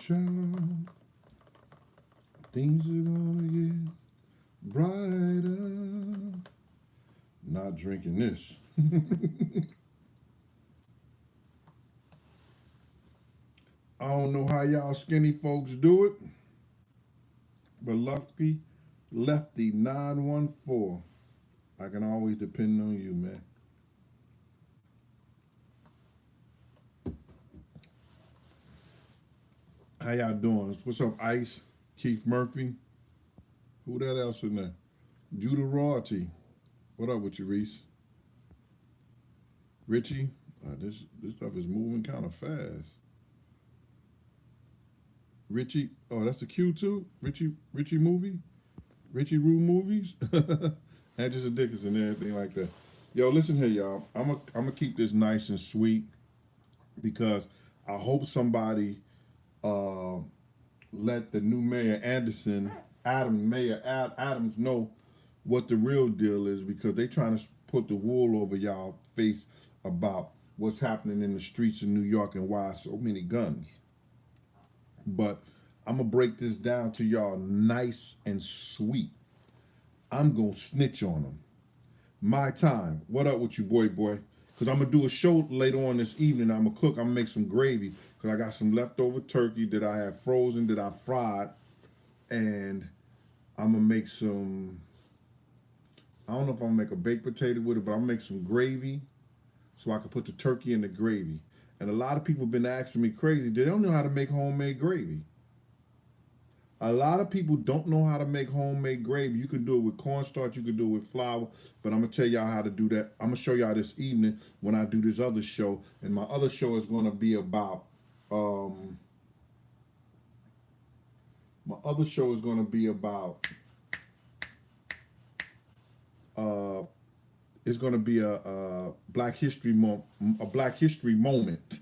child. Things are gonna get brighter. Not drinking this. I don't know how y'all skinny folks do it, but Lefty 914. I can always depend on you, man. How y'all doing? What's up, Ice? Keith Murphy? Who that else in there? Judah Royalty. What up with you, Reese? Richie? This stuff is moving kind of fast. Richie, oh, that's the Q too? Richie movie? Richie Rue movies? Anderson Dickinson and everything like that. Yo, listen here, y'all. I'm gonna keep this nice and sweet because I hope somebody let the new mayor Adams know what the real deal is, because they trying to put the wool over y'all face about what's happening in the streets of New York and why so many guns. But I'm gonna break this down to y'all nice and sweet. I'm gonna snitch on them. My time. What up with you, boy? Because I'm gonna do a show later on this evening. I'm gonna cook. I'm gonna make some gravy because I got some leftover turkey that I have frozen that I fried, and I'm gonna make some. I don't know if I'm gonna make a baked potato with it, but I'm gonna make some gravy so I can put the turkey in the gravy. And a lot of people have been asking me crazy. They don't know how to make homemade gravy. A lot of people don't know how to make homemade gravy. You can do it with cornstarch, you can do it with flour, but I'm gonna tell y'all how to do that. I'm gonna show y'all this evening when I do this other show. And my other show is gonna be about, it's gonna be a Black History moment.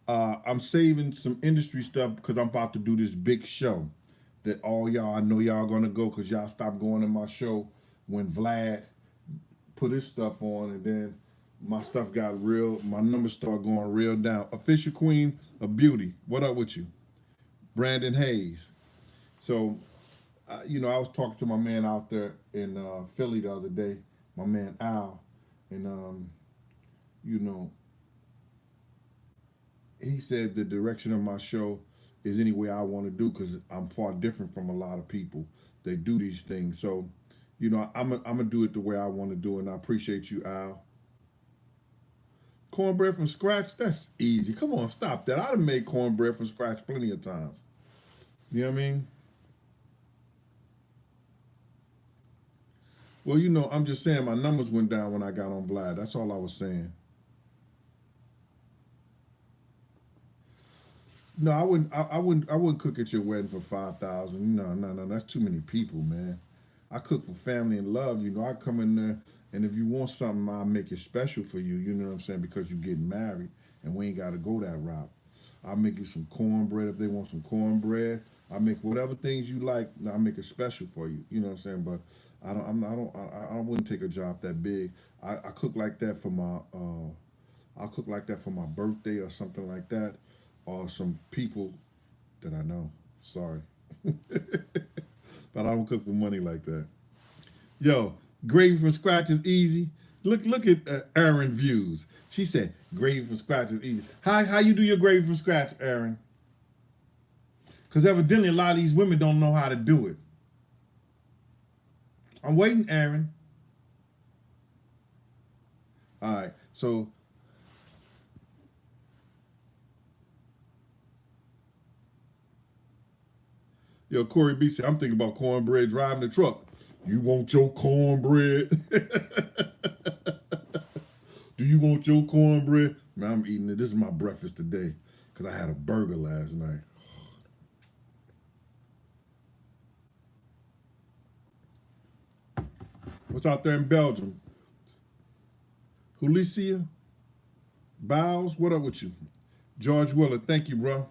I'm saving some industry stuff because I'm about to do this big show that all y'all, I know y'all gonna go because y'all stopped going to my show when Vlad put his stuff on, and then my stuff got real, my numbers started going real down. Official Queen of Beauty, what up with you? Brandon Hayes. So, I was talking to my man out there in Philly the other day, my man Al, and he said the direction of my show is any way I want to do because I'm far different from a lot of people that do these things. So, I'm gonna do it the way I want to do it, and I appreciate you, Al. Cornbread from scratch? That's easy. Come on, stop that. I've made cornbread from scratch plenty of times. You know what I mean? Well, I'm just saying my numbers went down when I got on Vlad. That's all I was saying. No, I wouldn't cook at your wedding for 5,000. No. That's too many people, man. I cook for family and love. I come in there, and if you want something, I'll make it special for you. You know what I'm saying? Because you're getting married, and we ain't got to go that route. I'll make you some cornbread if they want some cornbread. I make whatever things you like. I'll make it special for you. You know what I'm saying? But I wouldn't take a job that big. I cook like that for my. I'll cook like that for my birthday or something like that, or some people that I know. Sorry. But I don't cook for money like that. Yo, gravy from scratch is easy. Look at Erin Views. She said gravy from scratch is easy. How you do your gravy from scratch, Erin? Because evidently a lot of these women don't know how to do it. I'm waiting, Erin. All right, so yo, Corey B said, I'm thinking about cornbread driving the truck. You want your cornbread? Do you want your cornbread? Man, I'm eating it. This is my breakfast today because I had a burger last night. What's out there in Belgium? Julicia? Bows? What up with you? George Willard, thank you, bro.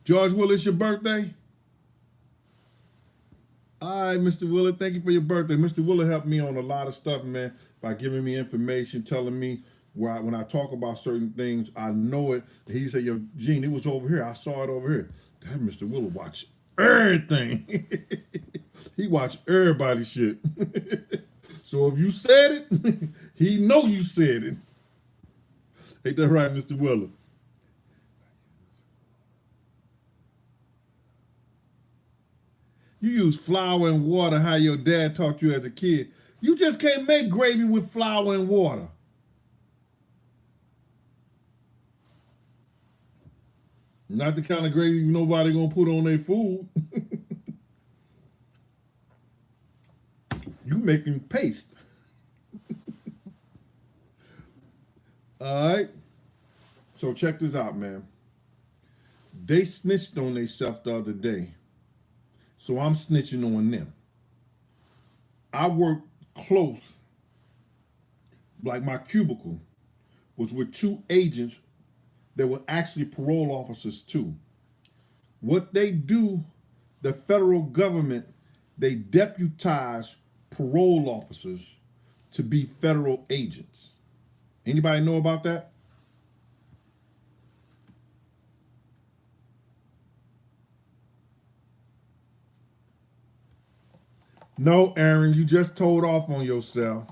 George Willard, it's your birthday? All right, Mr. Willard, thank you for your birthday. Mr. Willard helped me on a lot of stuff, man, by giving me information, telling me when I talk about certain things, I know it. He said, "Yo, Gene, it was over here. I saw it over here." That Mr. Willer watch everything. He watched everybody's shit. So if you said it, he know you said it. Ain't that right, Mr. Willer? You use flour and water how your dad taught you as a kid. You just can't make gravy with flour and water. Not the kind of gravy nobody gonna put on their food. You making paste. All right. So check this out, man. They snitched on themselves the other day. So I'm snitching on them. I work close, like my cubicle was with two agents that were actually parole officers too. What they do, the federal government, they deputize parole officers to be federal agents. Anybody know about that? No, Aaron, you just told off on yourself.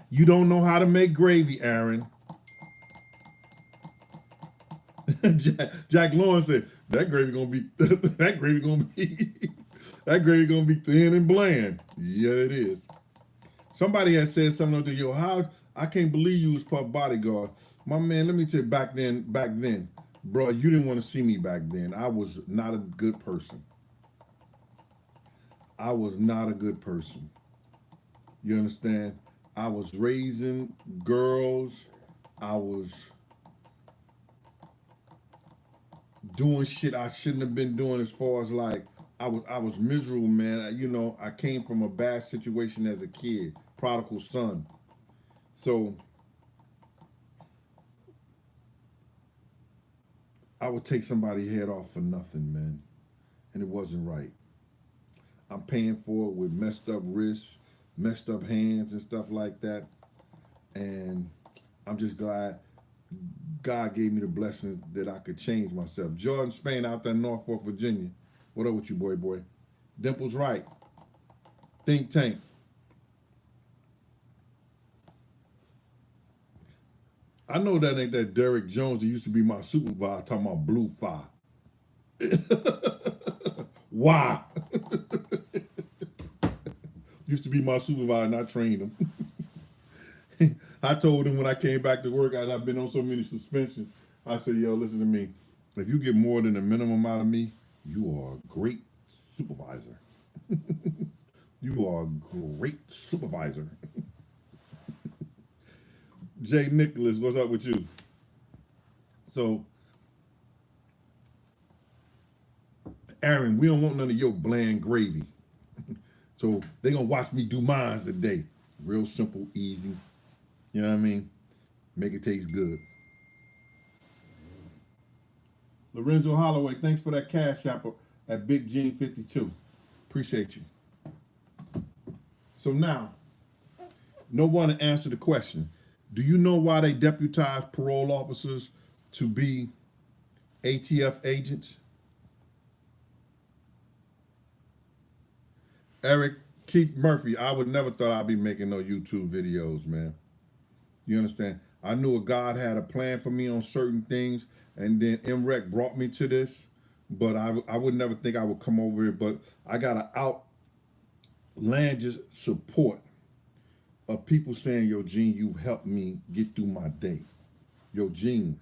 You don't know how to make gravy, Aaron. Jack Lawrence said that gravy gonna be that gravy gonna be that gravy gonna be thin and bland. Yeah, it is. Somebody had said something like, "Yo, how I can't believe you was pup bodyguard." My man, let me tell you, back then, bro, you didn't want to see me back then. I was not a good person. I was not a good person. You understand? I was raising girls. I was doing shit I shouldn't have been doing as far as like I was miserable, man. You know, I came from a bad situation as a kid, prodigal son. So I would take somebody's head off for nothing, man. And it wasn't right. I'm paying for it with messed up wrists, messed up hands and stuff like that. And I'm just glad God gave me the blessing that I could change myself. Jordan Spain out there in Norfolk, Virginia. What up with you, boy? Dimple's right. Think tank. I know that ain't that Derek Jones that used to be my supervisor talking about blue fire. Why? Used to be my supervisor and I trained him. I told him when I came back to work, I've been on so many suspensions. I said, "Yo, listen to me. If you get more than the minimum out of me, you are a great supervisor. You are a great supervisor." Jay Nicholas, what's up with you? So, Aaron, we don't want none of your bland gravy. So they gonna watch me do mines today. Real simple, easy. You know what I mean? Make it taste good. Lorenzo Holloway, thanks for that cash app at Big Gene 52. Appreciate you. So now, no one to answer the question. Do you know why they deputize parole officers to be ATF agents? Eric Keith Murphy, I would never thought I'd be making no YouTube videos, man. You understand? I knew God had a plan for me on certain things, and then MREC brought me to this, but I would never think I would come over here. But I got an outlandish support of people saying, "Yo, Gene, you helped me get through my day. Yo, Gene,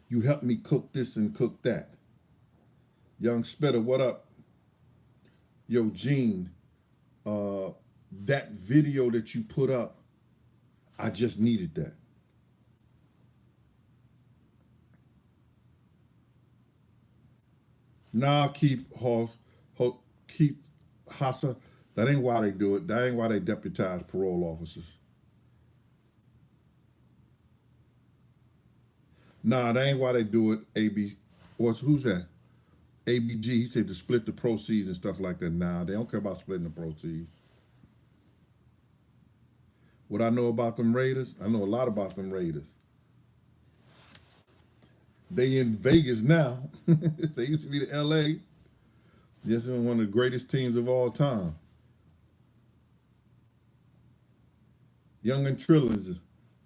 you helped me cook this and cook that. Young Spitter, what up? Yo, Gene, that video that you put up, I just needed that." Nah, Keith Hassa, that ain't why they do it. That ain't why they deputize parole officers. Nah, that ain't why they do it. Who's that? ABG, he said to split the proceeds and stuff like that. Nah, they don't care about splitting the proceeds. What I know about them Raiders, I know a lot about them Raiders. They in Vegas now. They used to be the LA. Yes, one of the greatest teams of all time. Young and Trillers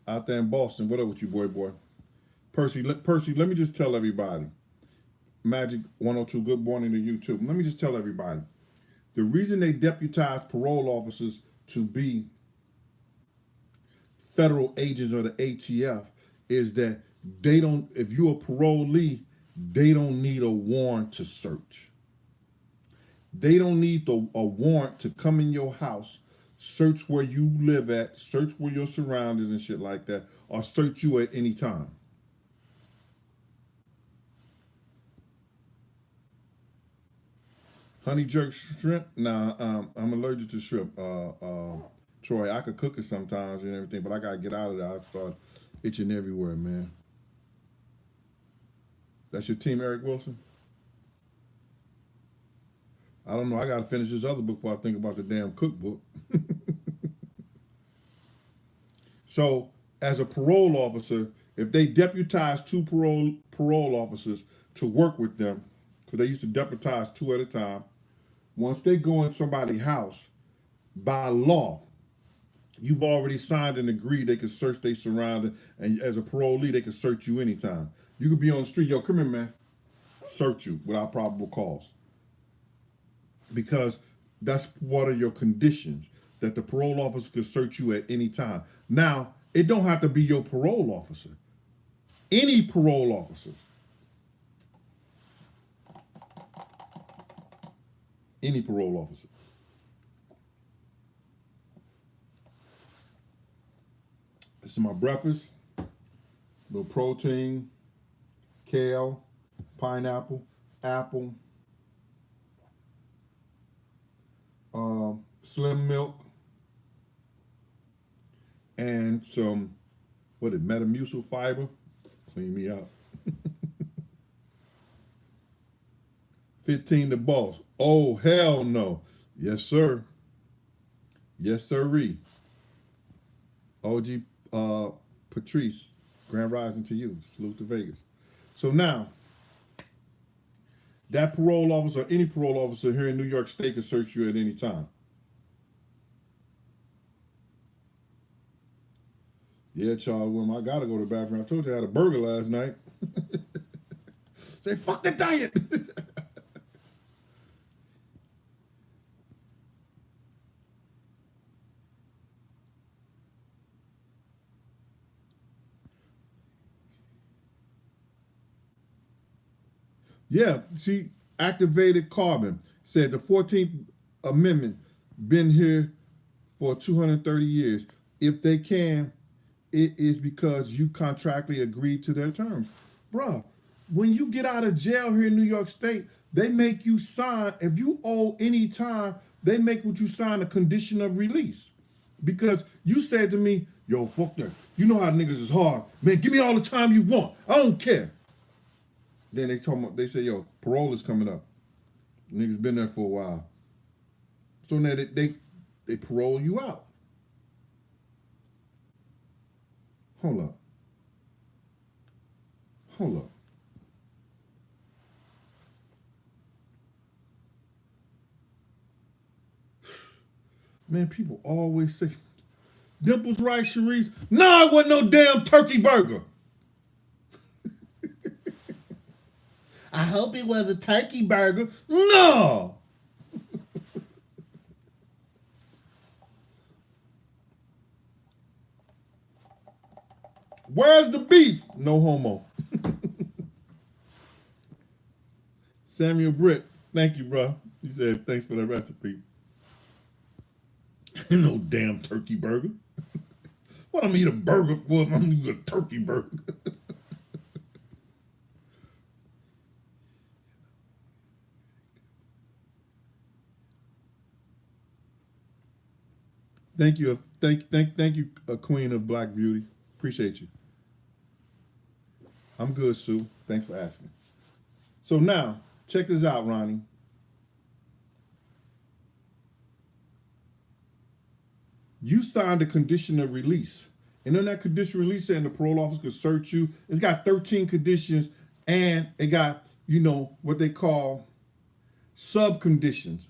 out there in Boston. What up with you, boy? Percy, let me just tell everybody. Magic 102, good morning to you too. Let me just tell everybody. The reason they deputize parole officers to be federal agents of the ATF is that they don't, if you're a parolee, they don't need a warrant to search. They don't need a warrant to come in your house, search where you live at, search where your surroundings and shit like that, or search you at any time. Honey jerk shrimp? Nah, I'm allergic to shrimp. Troy, I could cook it sometimes and everything, but I gotta get out of there. I start itching everywhere, man. That's your team, Eric Wilson? I don't know. I gotta finish this other book before I think about the damn cookbook. So, as a parole officer, if they deputize two parole officers to work with them, because they used to deputize two at a time, once they go in somebody's house, by law, you've already signed and agreed they can search their surroundings, and as a parolee, they can search you anytime. You could be on the street, yo, come here, man, search you without probable cause. Because that's one of your conditions, that the parole officer could search you at any time. Now, it don't have to be your parole officer. Any parole officer. Any parole officer. This is my breakfast. Little protein, kale, pineapple, apple, slim milk, and some, Metamucil fiber. Clean me out. 15 the boss. Oh, hell no. Yes, sir. Yes, sirree. OG Patrice, Grand Rising to you. Salute to Vegas. So now, that parole officer, or any parole officer here in New York State, can search you at any time. Yeah, Charles William, I gotta go to the bathroom. I told you I had a burger last night. Say, fuck the diet. Yeah, see, activated carbon said the 14th Amendment been here for 230 years. If they can, it is because you contractually agreed to their terms. Bruh, when you get out of jail here in New York State, they make you sign, if you owe any time, they make you sign a condition of release. Because you said to me, yo, fuck that. You know how niggas is hard. Man, give me all the time you want. I don't care. Then they say, yo, parole is coming up. Niggas been there for a while. So now they parole you out. Hold up. Man, people always say, Dimples right, Sharice? No, it wasn't no damn turkey burger. I hope it was a turkey burger. No. Where's the beef? No homo. Samuel Britt, thank you, bro. He said, thanks for the recipe. No damn turkey burger. What I'm gonna eat a burger for if I'm gonna eat a turkey burger? Thank you, thank you, Queen of Black Beauty. Appreciate you. I'm good, Sue. Thanks for asking. So now, check this out, Ronnie. You signed a condition of release. And in that condition of release saying the parole officer could search you, it's got 13 conditions and it got, what they call sub conditions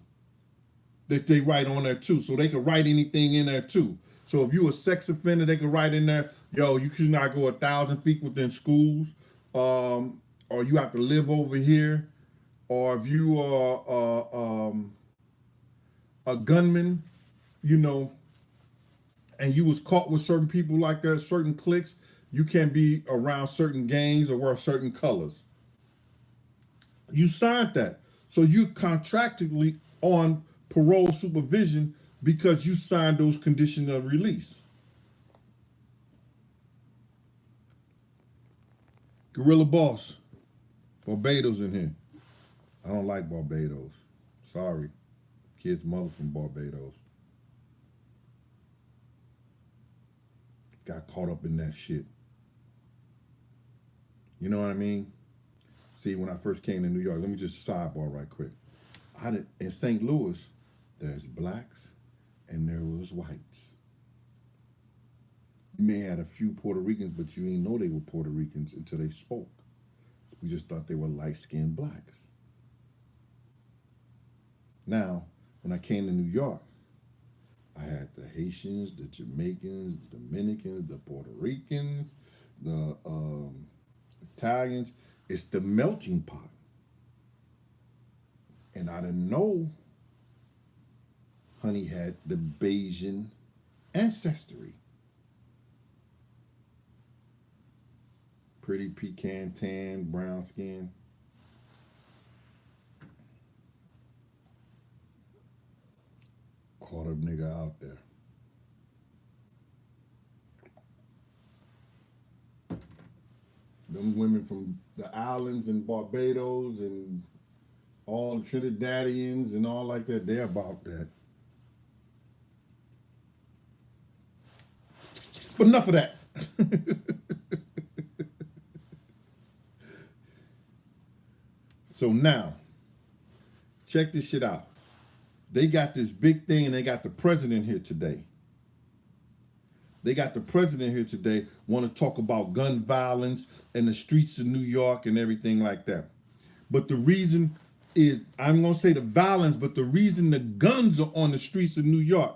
that they write on there too. So they can write anything in there too. So if you're a sex offender, they can write in there, you should not go 1,000 feet within schools, or you have to live over here, or if you are a gunman, and you was caught with certain people like that, certain cliques, you can't be around certain gangs or wear certain colors. You signed that. So you contractually on parole supervision because you signed those conditions of release. Gorilla Boss, Barbados in here. I don't like Barbados. Sorry. Kid's mother from Barbados. Got caught up in that shit. You know what I mean? See, when I first came to New York, let me just sidebar right quick. In St. Louis, there's blacks and there was whites. You may have had a few Puerto Ricans, but you didn't know they were Puerto Ricans until they spoke. We just thought they were light-skinned blacks. Now, when I came to New York, I had the Haitians, the Jamaicans, the Dominicans, the Puerto Ricans, the Italians. It's the melting pot. And I didn't know Honey had the Bayesian ancestry. Pretty pecan tan, brown skin. Caught a nigga out there. Them women from the islands and Barbados and all the Trinidadians and all like that, they're about that. But enough of that. So now, check this shit out. They got this big thing and they got the president here today. Want to talk about gun violence and the streets of New York and everything like that. But the reason is, I'm going to say the violence, but the reason the guns are on the streets of New York,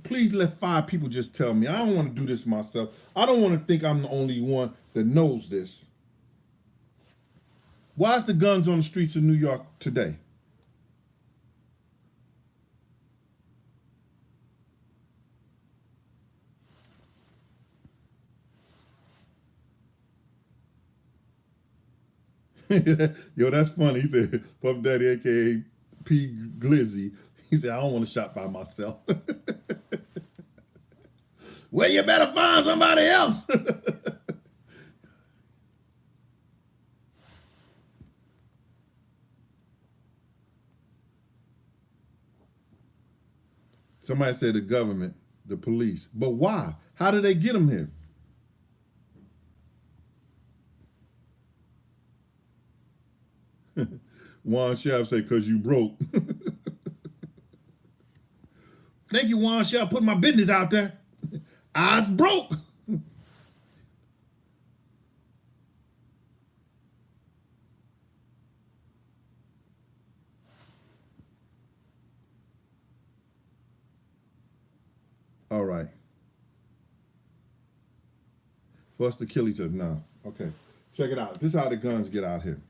please let 5 people just tell me. I don't want to do this myself. I don't want to think I'm the only one that knows this. Why is the guns on the streets of New York today? Yo, that's funny. He said, Puff Daddy, a.k.a. P. Glizzy. He said, I don't want to shop by myself. Well, you better find somebody else. Somebody said the government, the police. But why? How did they get them here? Juan Shaft say, because you broke. Thank you, Juan Shaft, putting my business out there. I was broke. All right. For us to kill each other now. Okay. Check it out. This is how the guns get out here.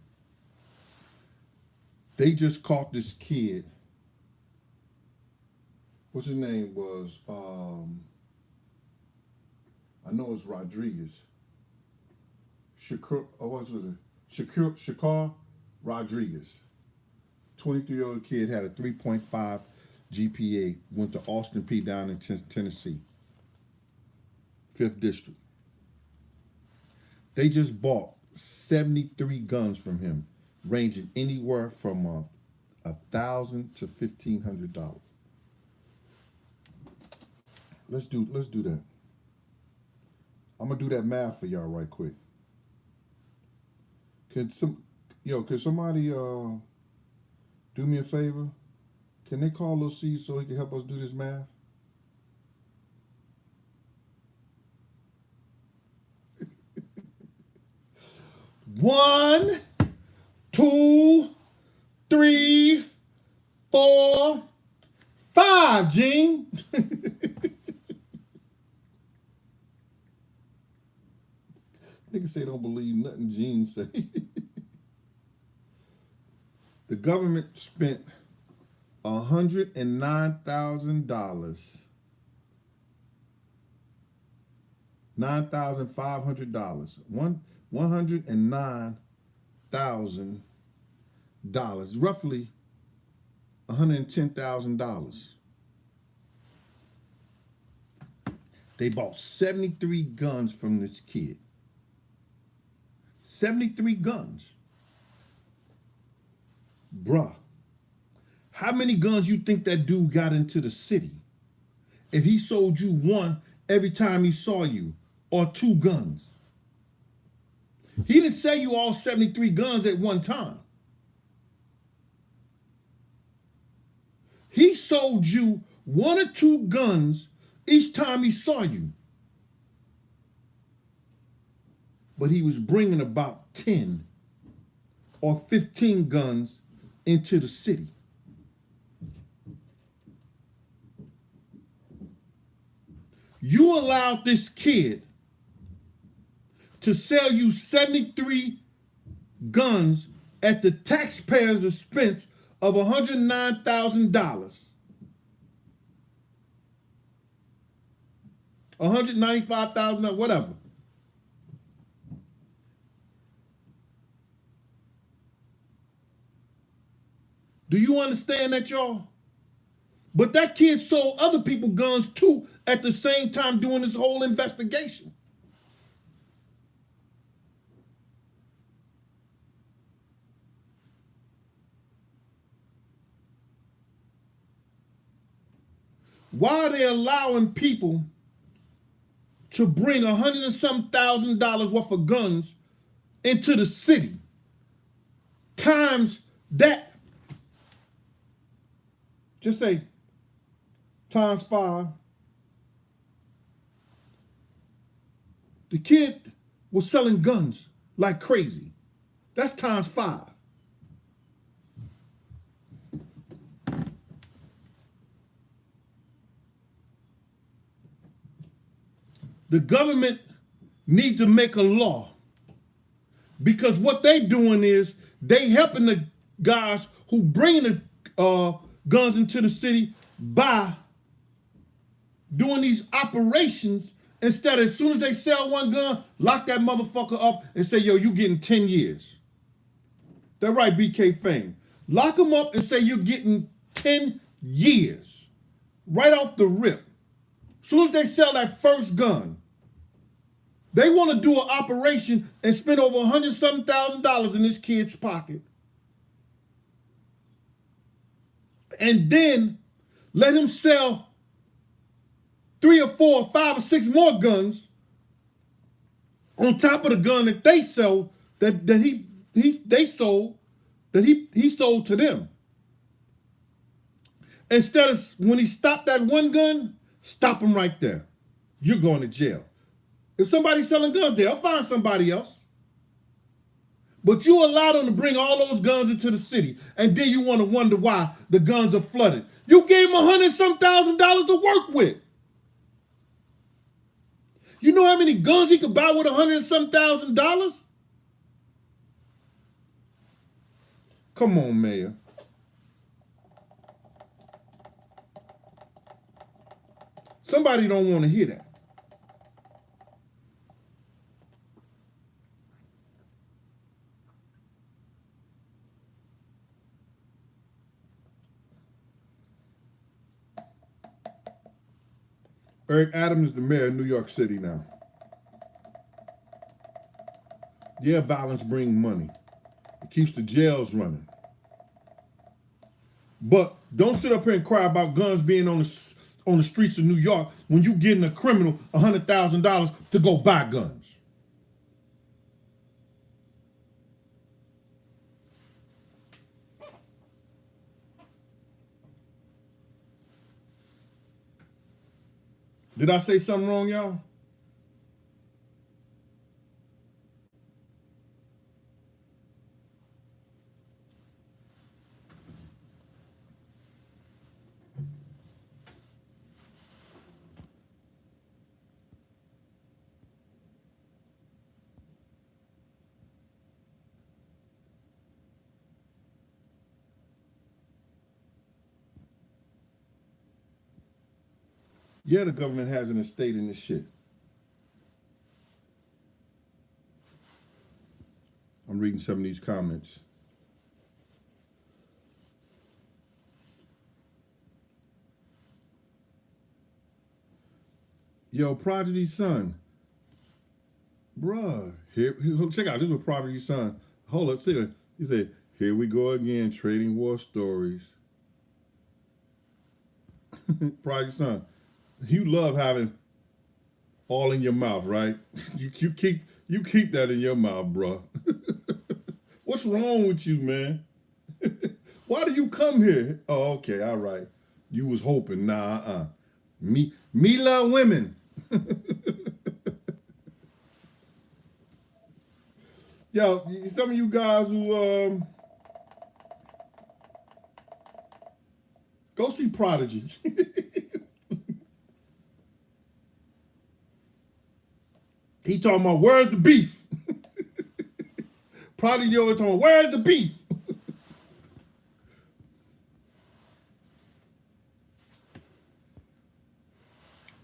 They just caught this kid. What's his name was? I know it's Rodriguez. Shakar Rodriguez. 23-year-old kid had a 3.5 GPA. Went to Austin P down in Tennessee. 5th District. They just bought 73 guns from him, ranging anywhere from $1,000 to $1,500. Let's do that. I'm gonna do that math for y'all right quick. Can somebody do me a favor? Can they call Lil C so he can help us do this math? One, two, three, 4, 5, Gene. Niggas say don't believe nothing Gene say. The government spent $109,000, $9,500, $109,000, roughly $110,000. They bought 73 guns from this kid. 73 guns. Bruh, how many guns you think that dude got into the city if he sold you one every time he saw you, or 2 guns? He didn't sell you all 73 guns at one time. He sold you 1 or 2 guns each time he saw you. But he was bringing about 10 or 15 guns into the city. You allowed this kid to sell you 73 guns at the taxpayers' expense of $109,000. $195,000, whatever. Do you understand that, y'all? But that kid sold other people guns too at the same time doing this whole investigation. Why are they allowing people to bring $100 and some thousand worth of guns into the city? Times that, just say times 5. The kid was selling guns like crazy. That's times 5. The government needs to make a law, because what they doing is they helping the guys who bringing the guns into the city by doing these operations. Instead, as soon as they sell one gun, lock that motherfucker up and say, yo, you getting 10 years. That's right, BK Fame. Lock them up and say you're getting 10 years. Right off the rip. As soon as they sell that first gun, they want to do an operation and spend over $100,000 in this kid's pocket. And then let him sell 3 or 4 or 5 or 6 more guns on top of the gun that they sold, he sold to them. Instead of, when he stopped that one gun, stop him right there. You're going to jail. If somebody's selling guns, they'll find somebody else. But you allow them to bring all those guns into the city, and then you want to wonder why the guns are flooded. You gave him $100,000 to work with. You know how many guns he could buy with $100,000? Come on, Mayor. Somebody don't want to hear that. Eric Adams is the mayor of New York City now. Yeah, violence brings money. It keeps the jails running. But don't sit up here and cry about guns being on the streets of New York when you getting a criminal $100,000 to go buy guns. Did I say something wrong, y'all? Yeah, the government has an estate in this shit. I'm reading some of these comments. Yo, Prodigy Son. Bruh. Check out, this is Prodigy Son. Hold up, see. He said, here we go again, trading war stories. Prodigy Son. You love having all in your mouth, right? you keep that in your mouth, bruh. What's wrong with you, man? Why do you come here? Oh, okay, all right. You was hoping, nah, Me love women. Yo, some of you guys who go see Prodigy. He talking about where's the beef? Prodigy over talking about where's the beef?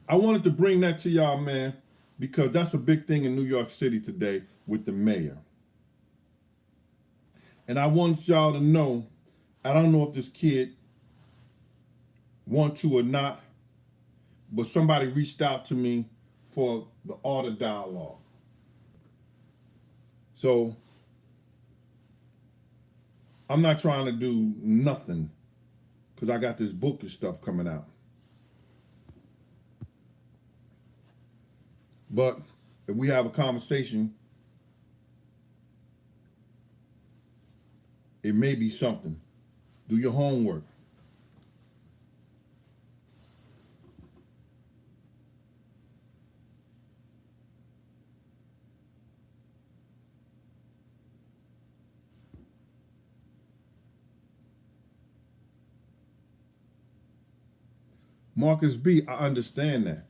I wanted to bring that to y'all, man, because that's a big thing in New York City today with the mayor. And I want y'all to know, I don't know if this kid want to or not, but somebody reached out to me for the art of dialogue. So I'm not trying to do nothing because I got this book and stuff coming out. But if we have a conversation, it may be something. Do your homework. Marcus B, I understand that.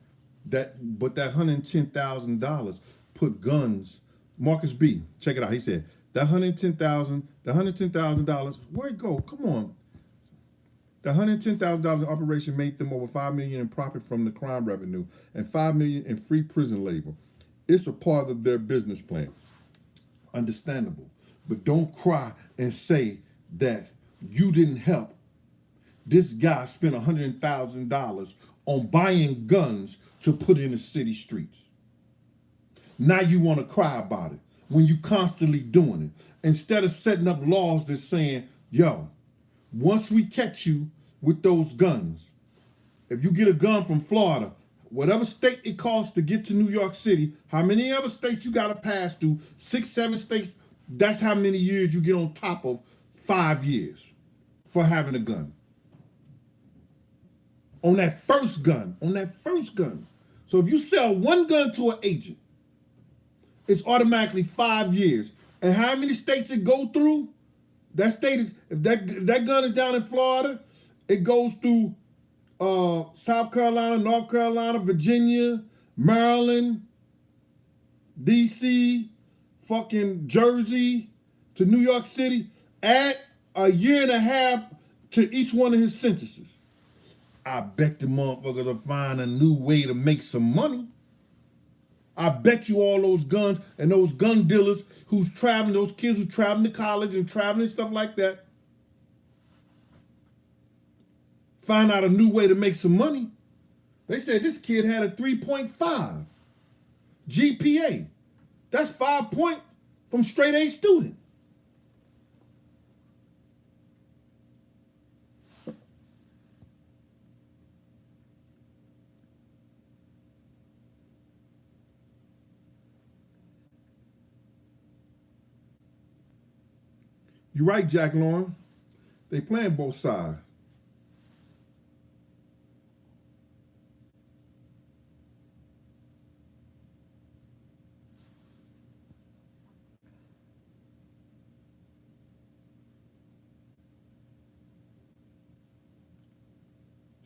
But that $110,000 put guns. Marcus B, check it out. He said that $110,000. Where'd it go? Come on. The $110,000 operation made them over $5 million in profit from the crime revenue and $5 million in free prison labor. It's a part of their business plan. Understandable, but don't cry and say that you didn't help. This guy spent $100,000 on buying guns to put in the city streets. Now you want to cry about it when you constantly doing it. Instead of setting up laws that's saying, yo, once we catch you with those guns, if you get a gun from Florida, whatever state it costs to get to New York City, how many other states you got to pass through, 6, 7 states, that's how many years you get on top of 5 years for having a gun. On that first gun. So if you sell one gun to an agent, it's automatically 5 years. And how many states it go through? That state is, if that gun is down in Florida, it goes through South Carolina, North Carolina, Virginia, Maryland, DC, fucking Jersey, to New York City. Add a year and a half to each one of his sentences. I bet the motherfuckers will find a new way to make some money. I bet you all those guns and those gun dealers who's traveling, those kids who traveling to college and traveling and stuff like that, find out a new way to make some money. They said this kid had a 3.5 GPA. That's 5 points from straight A student. You're right, Jack Lauren. They playing both sides.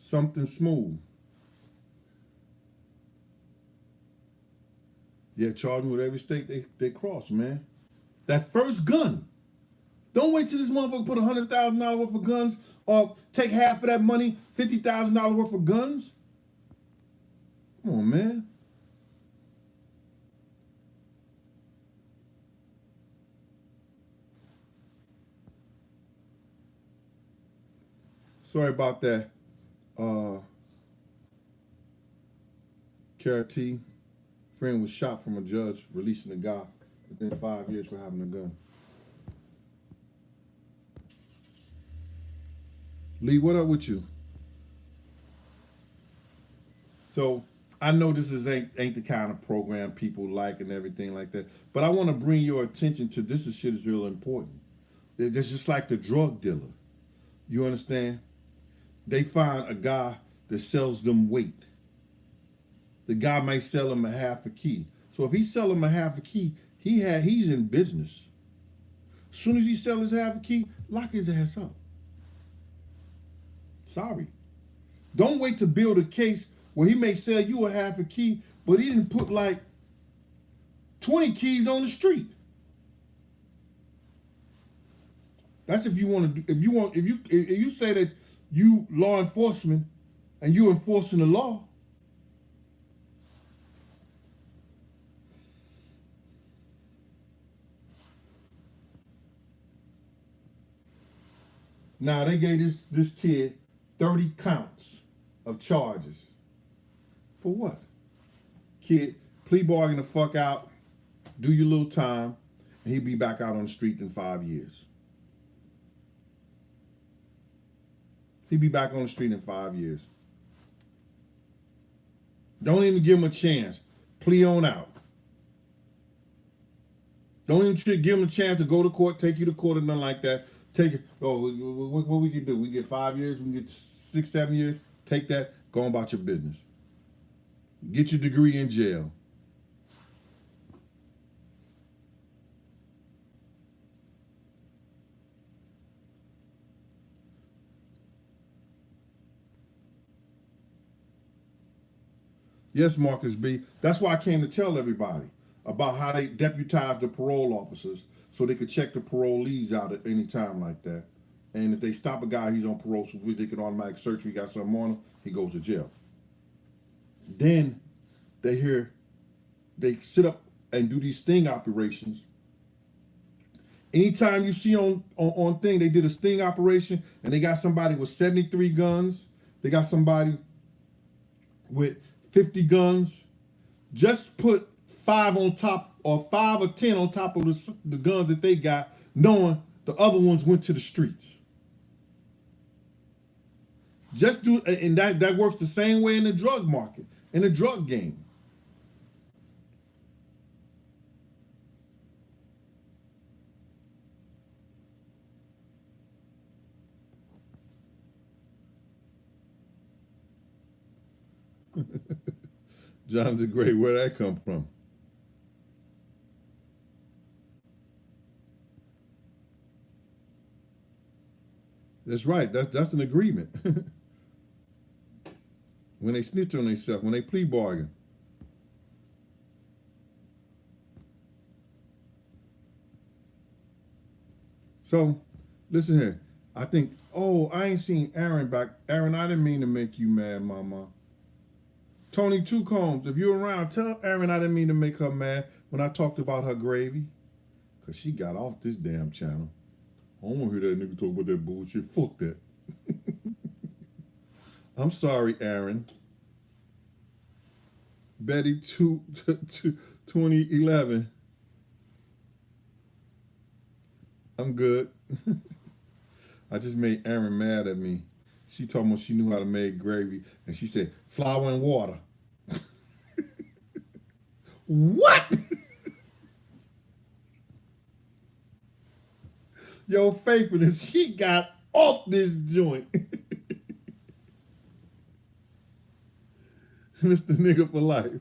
something smooth. Yeah, charge me with every state they cross, man. That first gun. Don't wait till this motherfucker put $100,000 worth of guns or take half of that money, $50,000 worth of guns. Come on, man. Sorry about that. Karate friend was shot from a judge releasing a guy within 5 years for having a gun. Lee, what up with you? So I know this ain't the kind of program people like and everything like that, but I want to bring your attention to this. Shit is real important. It's just like the drug dealer. You understand? They find a guy that sells them weight. The guy might sell him a half a key. So if he sell him a half a key, he's in business. As soon as he sell his half a key, lock his ass up. Sorry. Don't wait to build a case where he may sell you a half a key, but he didn't put like 20 keys on the street. That's if you want to. If you say that you law enforcement and you enforcing the law. Now they gave this kid 30 counts of charges. For what? Kid, plea bargain the fuck out, do your little time, and he'll be back out on the street in 5 years. He'll be back on the street in 5 years. Don't even give him a chance. Plea on out. Don't even give him a chance to go to court, take you to court or nothing like that. Take it. Oh, what we can do? We get 5 years. We can get 6, 7 years. Take that. Go on about your business. Get your degree in jail. Yes, Marcus B. That's why I came to tell everybody about how they deputized the parole officers so they could check the parolees out at any time like that. And if they stop a guy, he's on parole, so they can automatic search. He got something on him, he goes to jail. Then they sit up and do these sting operations. Anytime you see on thing, they did a sting operation and they got somebody with 73 guns. They got somebody with 50 guns. Just put 5 on top, or 5 or 10 on top of the guns that they got, knowing the other ones went to the streets. Just do, and that works the same way in the drug market, in the drug game. John the Great, where'd that come from? That's right. That's an agreement. When they snitch on themselves, when they plea bargain. So, listen here. I think, I ain't seen Aaron back. Aaron, I didn't mean to make you mad, mama. Tony Two Combs, if you're around, tell Aaron I didn't mean to make her mad when I talked about her gravy. Because she got off this damn channel. I don't want to hear that nigga talk about that bullshit. Fuck that. I'm sorry, Aaron. Betty 2011. I'm good. I just made Aaron mad at me. She told me she knew how to make gravy, and she said, flour and water. What? Yo, Faithfulness, she got off this joint. Mr. Nigga for life.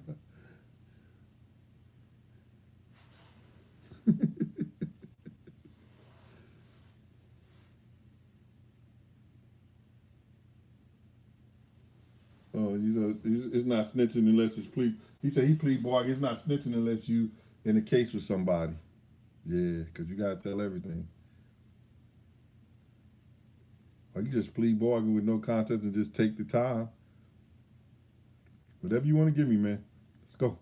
Oh, it's not snitching unless it's plea. He said he plead bargain. It's not snitching unless you in a case with somebody. Yeah, because you gotta tell everything. Or you just plead bargain with no contest and just take the time. Whatever you want to give me, man. Let's go.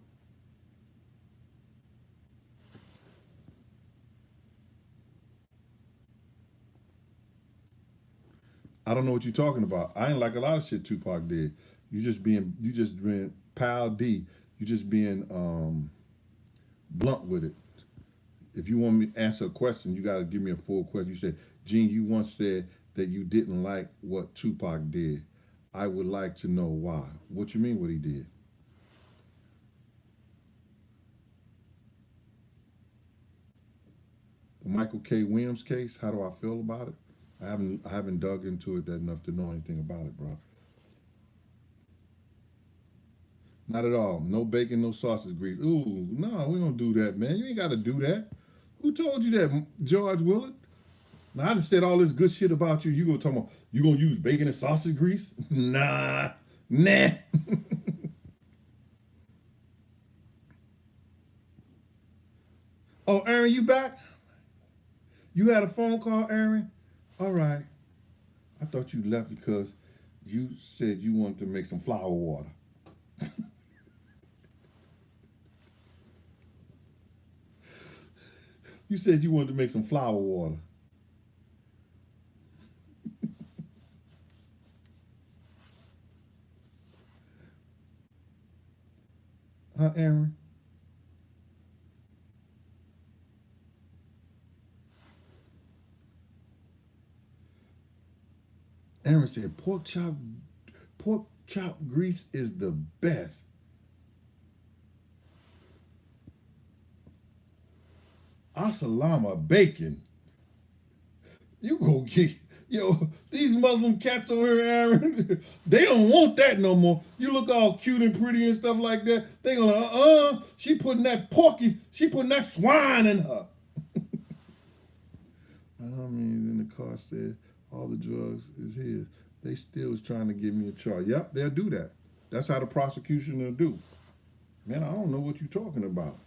I don't know what you're talking about. I ain't like a lot of shit Tupac did. You just being pal D. You just being blunt with it. If you want me to answer a question, you got to give me a full question. You said, Gene, you once said that you didn't like what Tupac did. I would like to know why. What you mean what he did? The Michael K. Williams case, how do I feel about it? I haven't dug into it that enough to know anything about it, bro. Not at all. No bacon, no sausage grease. Ooh, no, we don't do that, man. You ain't got to do that. Who told you that, George Willard? Now I just said all this good shit about you. You gonna talk about you gonna use bacon and sausage grease? Nah, nah. Oh, Aaron, you back? You had a phone call, Aaron? All right. I thought you left because you said you wanted to make some flower water. You said you wanted to make some flower water. Huh, Aaron? Aaron said pork chop grease is the best. Asalama bacon. You go get these Muslim cats over here, Aaron. They don't want that no more. You look all cute and pretty and stuff like that. They gonna she putting that porky, she putting that swine in her. I mean, then the car said all the drugs is his. They still is trying to give me a charge. Yep, they'll do that. That's how the prosecution will do. Man, I don't know what you're talking about.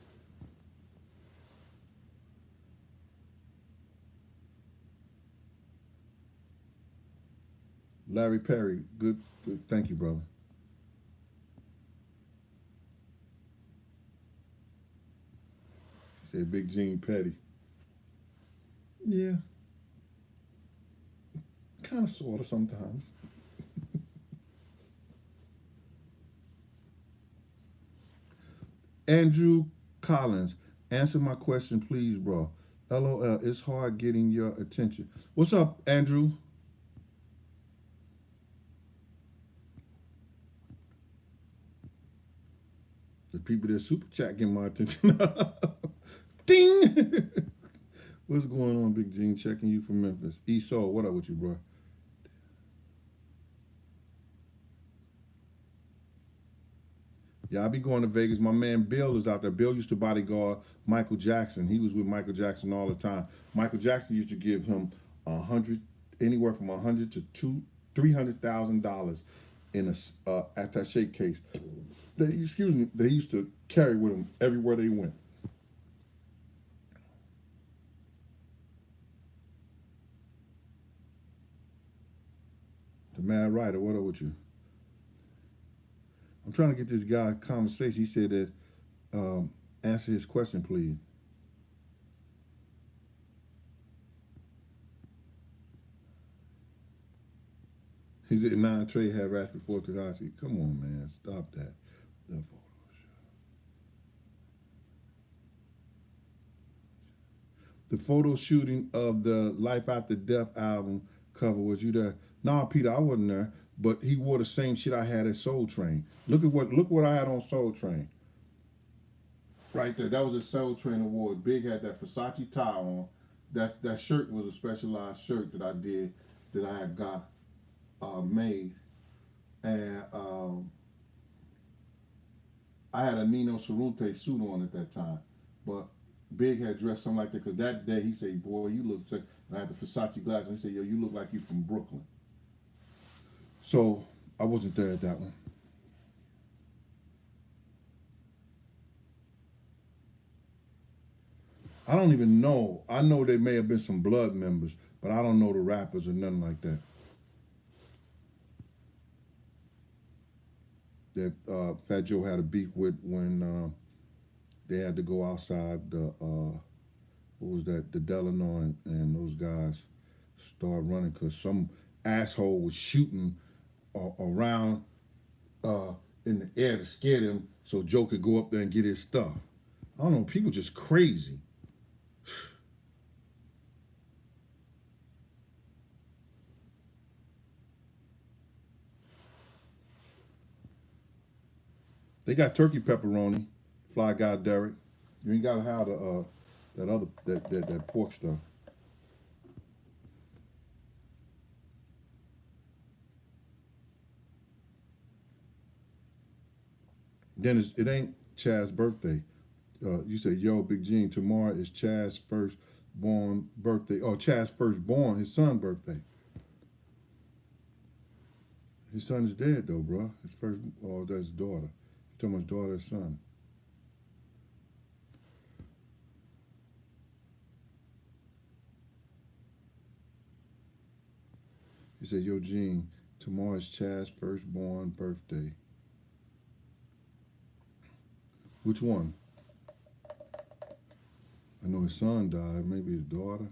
Larry Perry, good. Thank you, brother. He said Big Gene Petty. Yeah, kind of, sort of, sometimes. Andrew Collins, answer my question, please, bro. LOL, it's hard getting your attention. What's up, Andrew? The people that super chat getting my attention. Ding! What's going on, Big Gene? Checking you from Memphis. Esau, what up with you, bro? Yeah, I be going to Vegas. My man Bill is out there. Bill used to bodyguard Michael Jackson. He was with Michael Jackson all the time. Michael Jackson used to give him anywhere from 100 to $300,000 in a attaché case. They used to carry with them everywhere they went. The Mad Writer, what up with you? I'm trying to get this guy a conversation. He said that answer his question, please. He said nine Trey had rash before Takashi. Come on, man, stop that. The photo shooting of the Life After Death album cover, was you there? Nah, Peter, I wasn't there. But he wore the same shit I had at Soul Train. Look what I had on Soul Train. Right there. That was a Soul Train award. Big had that Versace tie on. That shirt was a specialized shirt that I did that I had got made. And I had a Nino Cerunte suit on at that time. But Big had dressed something like that because that day he said, boy, you look sick. And I had the Versace glasses. And he said, yo, you look like you from Brooklyn. So I wasn't there at that one. I don't even know. I know there may have been some blood members, but I don't know the rappers or nothing like that. That Fat Joe had a beef with when they had to go outside the what was that, the Delano, and those guys started running because some asshole was shooting around uh, in the air to scare them so Joe could go up there and get his stuff. I don't know, people just crazy. They got turkey pepperoni, Fly Guy Derek. You ain't gotta have the that other that pork stuff. Dennis, it ain't Chaz's birthday. You say, yo, Big Gene, tomorrow is Chaz's first born birthday. Oh, Chaz's first born, his son's birthday. His son is dead though, bro. His first, oh, that's his daughter. You talking about his daughter, his son. He said, yo, Gene, tomorrow is Chaz's firstborn birthday. Which one? I know his son died, maybe his daughter.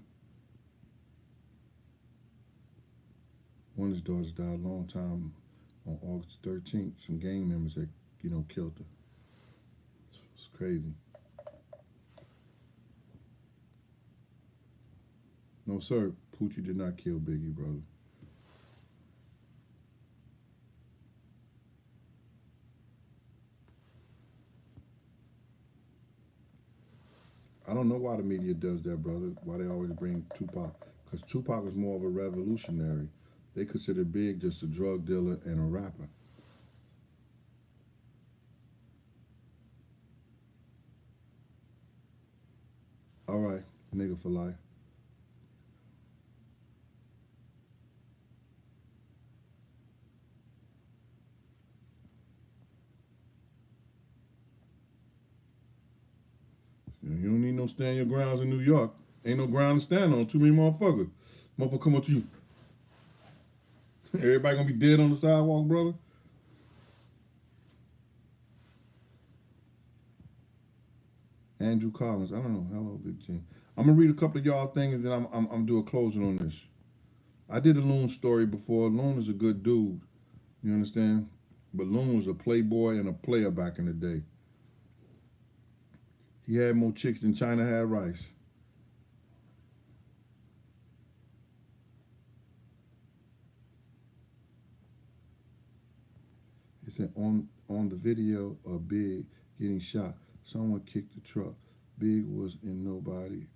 One of his daughters died a long time on August 13th. Some gang members that, killed her. It's crazy. No, sir, Poochie did not kill Biggie, brother. I don't know why the media does that, brother. Why they always bring Tupac. Because Tupac was more of a revolutionary. They consider Big just a drug dealer and a rapper. All right, nigga for life. You don't need no stand your grounds in New York. Ain't no ground to stand on. Too many motherfuckers. Motherfucker come up to you. Everybody gonna be dead on the sidewalk, brother. Andrew Collins. I don't know. Hello, Big G. I'm gonna read a couple of y'all things and then I'm do a closing on this. I did a Loon story before. Loon is a good dude. You understand? But Loon was a playboy and a player back in the day. He had more chicks than China had rice. He said on the video of Big getting shot, someone kicked the truck. Big was in nobody.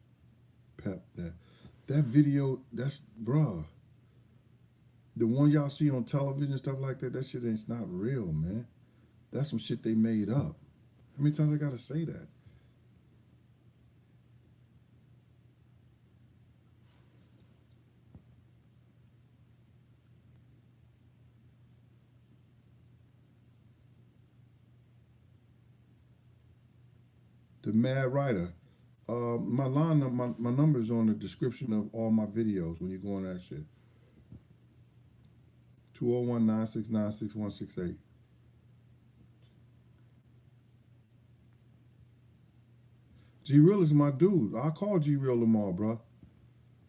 Pep that. That video, that's bruh. The one y'all see on television, stuff like that, that shit ain't not real, man. That's some shit they made up. How many times I gotta say that? The Mad Writer. My number is on the description of all my videos when you go on that shit. 201-969-6168. G Real is my dude. I'll call G Real tomorrow, bro.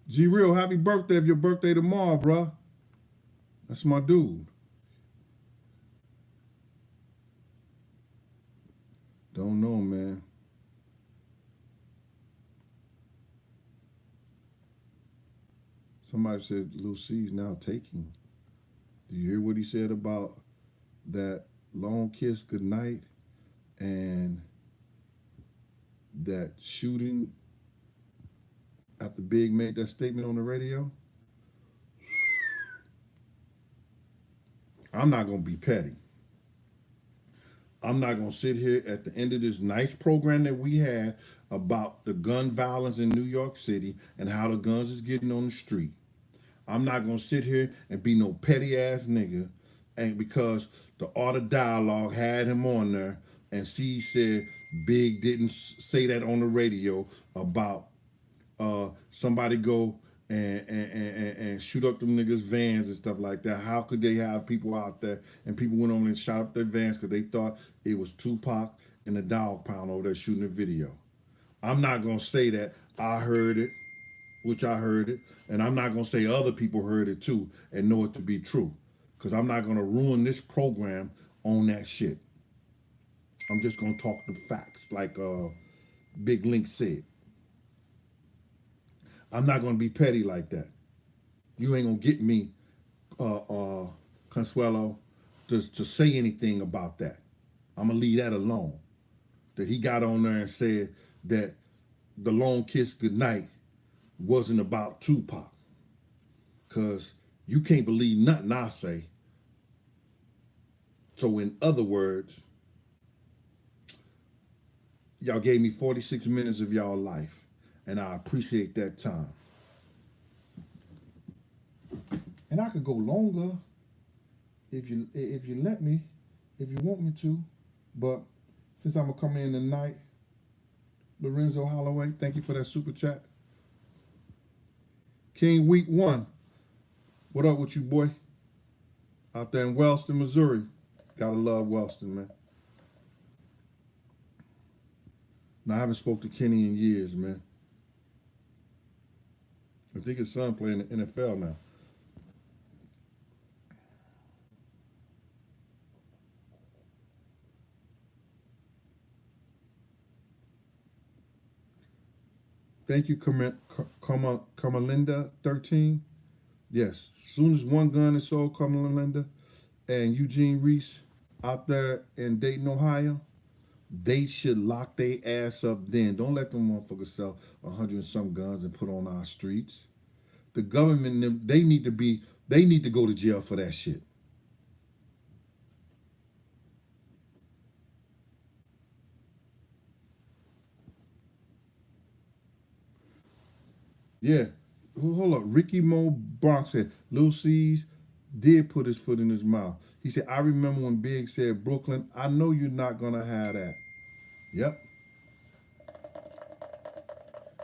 G Real, happy birthday if your birthday tomorrow, bro. That's my dude. Don't know, man. Somebody said Lil C's now taking. Do you hear what he said about that long kiss goodnight and that shooting after Big made that statement on the radio? I'm not going to be petty. I'm not going to sit here at the end of this nice program that we had about the gun violence in New York City and how the guns is getting on the street. I'm not going to sit here and be no petty ass nigga and because the Art of Dialogue had him on there and she said Big didn't say that on the radio about somebody go and shoot up them niggas' vans and stuff like that. How could they have people out there and people went on and shot up their vans because they thought it was Tupac and the Dog Pound over there shooting a video? I'm not gonna say that I heard it, which I heard it, and I'm not gonna say other people heard it too and know it to be true, because I'm not gonna ruin this program on that shit. I'm just gonna talk the facts, like Big Link said. I'm not gonna be petty like that. You ain't gonna get me, Consuelo, to say anything about that. I'm gonna leave that alone. That he got on there and said that the long kiss goodnight wasn't about Tupac. Cause you can't believe nothing I say. So in other words, y'all gave me 46 minutes of y'all life, and I appreciate that time. And I could go longer if you let me, if you want me to. But since I'm gonna come in tonight, Lorenzo Holloway, thank you for that super chat. King Week 1, what up with you, boy? Out there in Wellston, Missouri. Gotta love Wellston, man. Now, I haven't spoke to Kenny in years, man. I think his son playing in the NFL now. Thank you, Kamalinda 13. Yes, as soon as one gun is sold, Kamalinda and Eugene Reese out there in Dayton, Ohio, they should lock their ass up then. Don't let them motherfuckers sell 100 and some guns and put on our streets. The government, they need to go to jail for that shit. Yeah. Hold up. Ricky Mo Bronx said, Lil C's did put his foot in his mouth. He said, I remember when Big said, Brooklyn, I know you're not going to have that. Yep.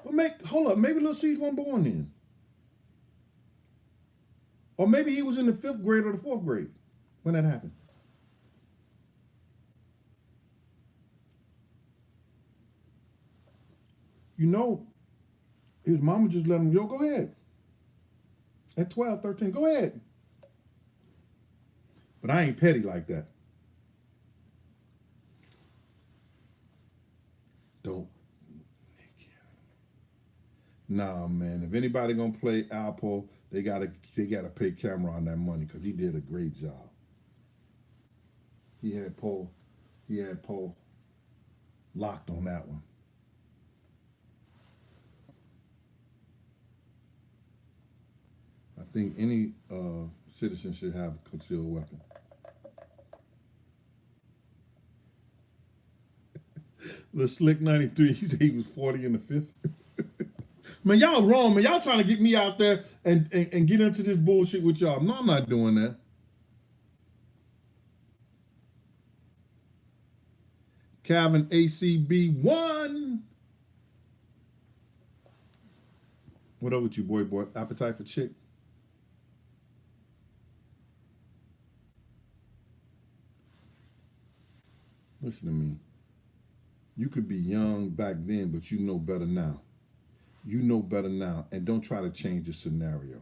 Well, hold up. Maybe Lil C's wasn't born then. Or maybe he was in the 5th grade or the 4th grade when that happened. You know, his mama just let him, yo, go ahead. At 12, 13, go ahead. But I ain't petty like that. Don't. Nah, man. If anybody gonna play Alpo, they gotta pay Cameron on that money because he did a great job. He had Poe locked on that one. I think any citizen should have a concealed weapon. The Slick 93, he said he was 40 in the 5th. Man, y'all wrong, man. Y'all trying to get me out there and get into this bullshit with y'all. No, I'm not doing that. Calvin ACB1. What up with you, boy? Appetite for chick? Listen to me. You could be young back then, but you know better now. You know better now, and don't try to change the scenario.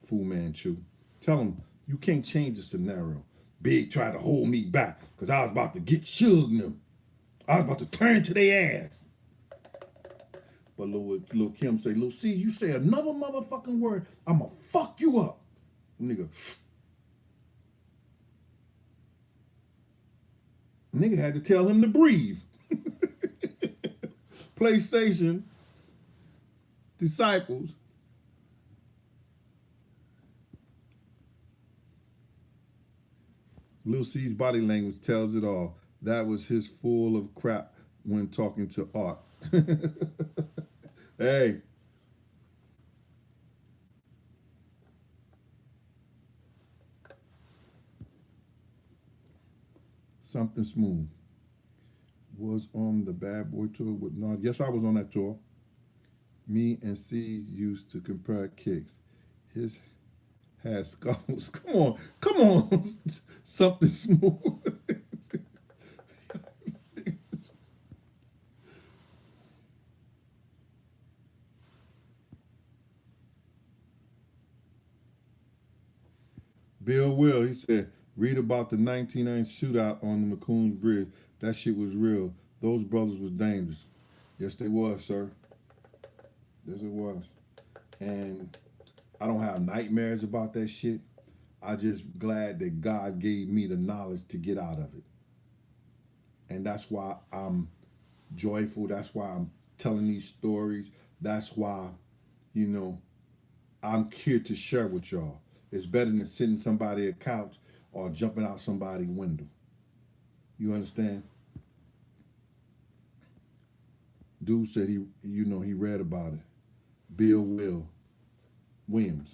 Fu Manchu. Tell him you can't change the scenario. Big tried to hold me back because I was about to get Suge and them. I was about to turn to their ass. But Lil Kim say, Lil C, you say another motherfucking word, I'ma fuck you up. Nigga had to tell him to breathe. PlayStation disciples. Lil C's body language tells it all. That was his full of crap when talking to Art. Hey. Something smooth. was on the Bad Boy tour with Nard. Yes, I was on that tour. Me and C used to compare kicks. His had skulls. Come on, something smooth. Bill Will, he said, read about the 1990 shootout on the McCoon's Bridge. That shit was real. Those brothers was dangerous. Yes, they was, sir. Yes, it was. And I don't have nightmares about that shit. I just glad that God gave me the knowledge to get out of it. And that's why I'm joyful. That's why I'm telling these stories. That's why, you know, I'm here to share with y'all. It's better than sitting somebody at a couch or jumping out somebody's window. You understand? Dude said he read about it. Bill Williams.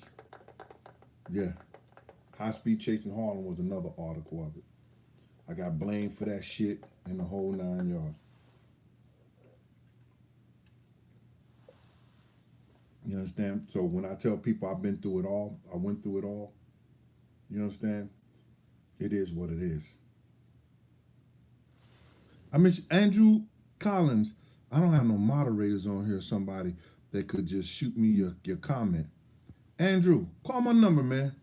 Yeah. High Speed Chasing Harlem was another article of it. I got blamed for that shit in the whole 9 yards. You understand? So when I tell people I've been through it all, I went through it all, you understand? It is what it is. I mean, Andrew Collins, I don't have no moderators on here, somebody that could just shoot me your comment. Andrew, call my number, man.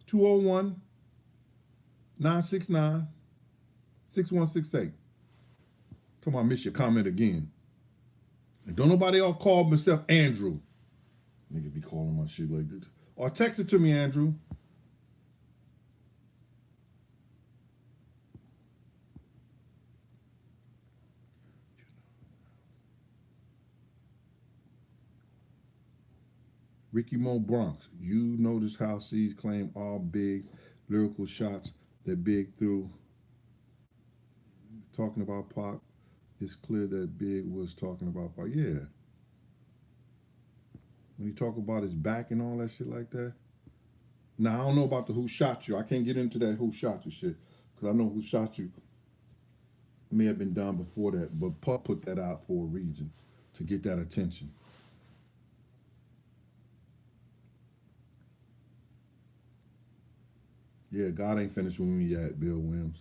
201 969 6168. Come on, I miss your comment again. And don't nobody else call myself Andrew. Niggas be calling my shit like this. Or text it to me, Andrew. Ricky Mo Bronx, you notice how C's claim all Big's lyrical shots that Big threw. Talking about Pac, it's clear that Big was talking about Pac. Yeah. When he talk about his back and all that shit like that. Now, I don't know about the who shot you. I can't get into that who shot you shit. Because I know who shot you may have been done before that. But Pac put that out for a reason. To get that attention. Yeah, God ain't finished with me yet, Bill Williams.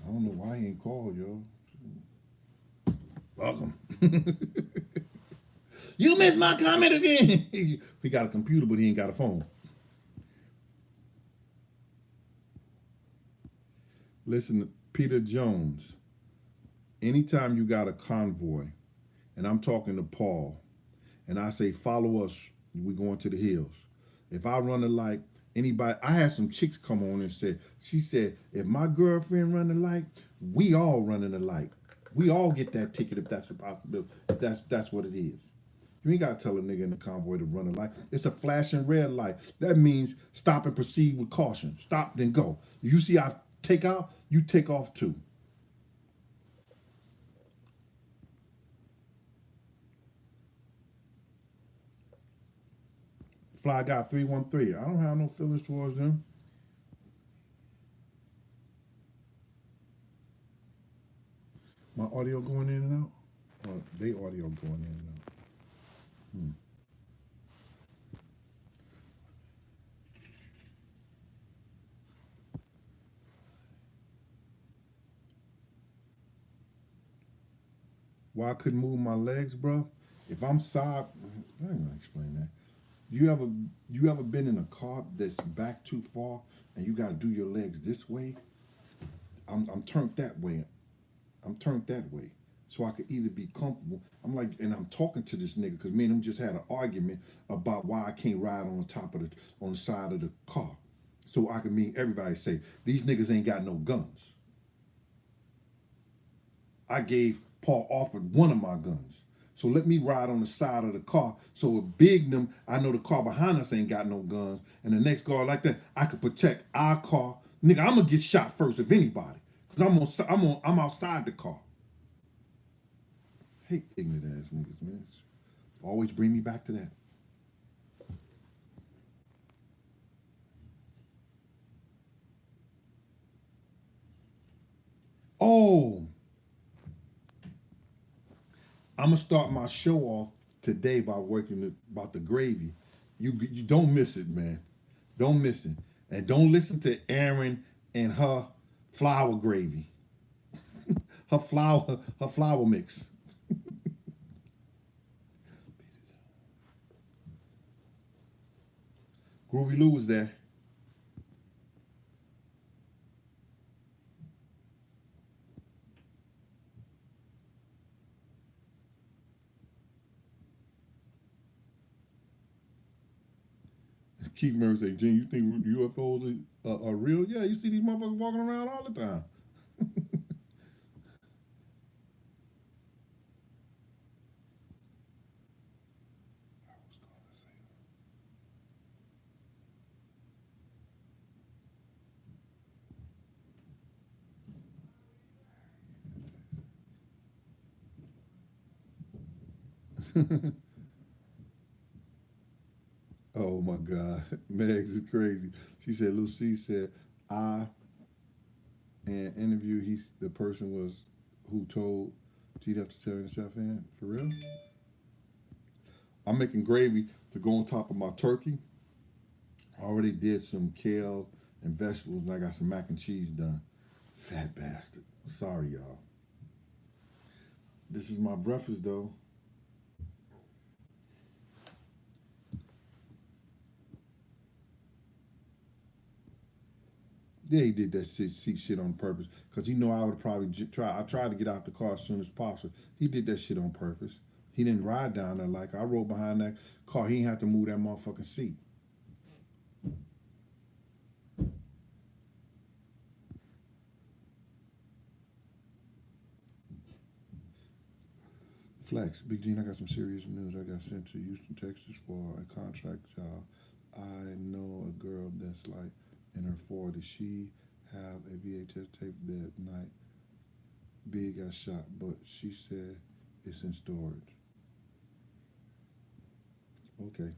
I don't know why he ain't called, yo. Welcome. You missed my comment again. He got a computer, but he ain't got a phone. Listen to Peter Jones. Anytime you got a convoy, and I'm talking to Paul, and I say, follow us, we going to the hills. If I run the light, anybody, I had some chicks come on and say, she said, if my girlfriend run the light, we all running the light. We all get that ticket if that's a possibility. If that's what it is. You ain't got to tell a nigga in the convoy to run a light. It's a flashing red light. That means stop and proceed with caution. Stop, then go. You see I take out, you take off too. Fly Guy 313. I don't have no feelings towards them. My audio going in and out? Or they audio going in and out? Why I couldn't move my legs, bro? If I'm side, I ain't gonna explain that. You ever been in a car that's back too far and you gotta do your legs this way? I'm turned that way. I'm turned that way. So I could either be comfortable. I'm like, and I'm talking to this nigga because me and him just had an argument about why I can't ride on the on the side of the car. So I can mean everybody say, these niggas ain't got no guns. I gave Paul offered one of my guns. So let me ride on the side of the car. So with Big them, I know the car behind us ain't got no guns. And the next car like that, I could protect our car. Nigga, I'm gonna get shot first if anybody. Cause I'm outside the car. Hate ignorant ass niggas, man. Always bring me back to that. I'm gonna start my show off today by working about the gravy. You don't miss it, man. Don't miss it, and don't listen to Aaron and her flour gravy, her flour mix. Groovy Lou was there. Keith Murray say, "Gene, you think UFOs are real? Yeah, you see these motherfuckers walking around all the time." Oh my God, Megs is crazy. She said, Lucy said, I in an interview, the person was who told she'd have to turn herself in for real. I'm making gravy to go on top of my turkey. I already did some kale and vegetables, and I got some mac and cheese done. Fat bastard. Sorry, y'all. This is my breakfast though. Yeah, he did that shit on purpose because he know I would probably try. I tried to get out the car as soon as possible. He did that shit on purpose. He didn't ride down there like I rode behind that car. He didn't have to move that motherfucking seat. Flex, Big Gene, I got some serious news. I got sent to Houston, Texas for a contract job. I know a girl that's like in her 40s. She have a VHS tape that night. Big got shot, but she said it's in storage. Okay.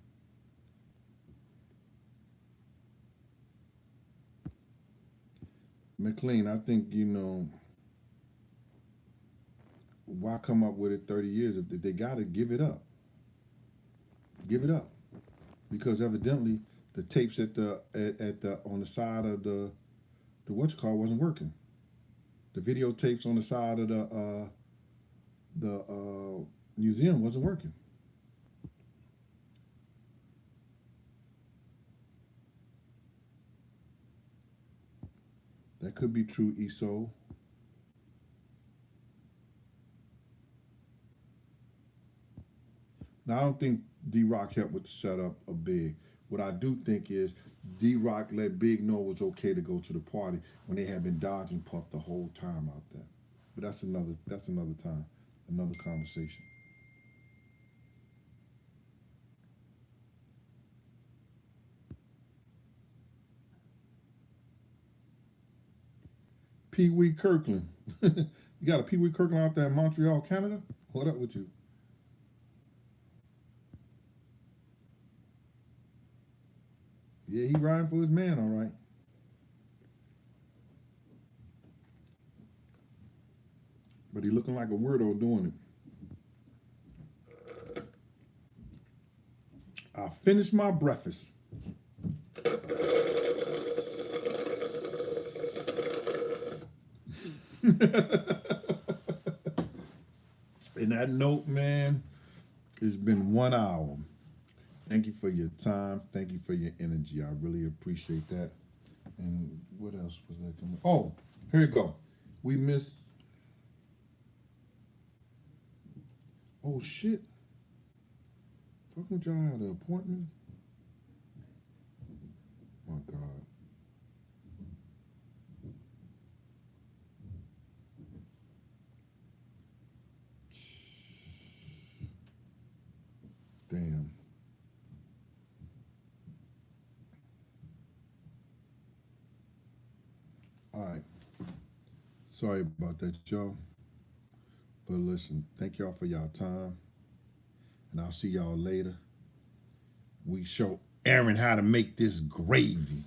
McLean, I think, why come up with it 30 years if they got to give it up? Give it up. Because evidently the tapes at the on the side of the what you call wasn't working. The videotapes on the side of the museum wasn't working. That could be true, ESO. Now I don't think D Rock helped with the setup of Big. What I do think is D Rock let Big know it was okay to go to the party when they had been dodging Puff the whole time out there. But that's another time, another conversation. Pee Wee Kirkland. You got a Pee Wee Kirkland out there in Montreal, Canada? What up with you? Yeah, he riding for his man, all right. But he looking like a weirdo doing it. I finished my breakfast. In that note, man, it's been 1 hour. Thank you for your time. Thank you for your energy. I really appreciate that. And what else was that coming? Oh, here you go. We missed. Oh shit! Fucking with y'all had an appointment. My God. Damn. All right. Sorry about that, y'all. But listen, thank y'all for y'all time. And I'll see y'all later. We show Aaron how to make this gravy.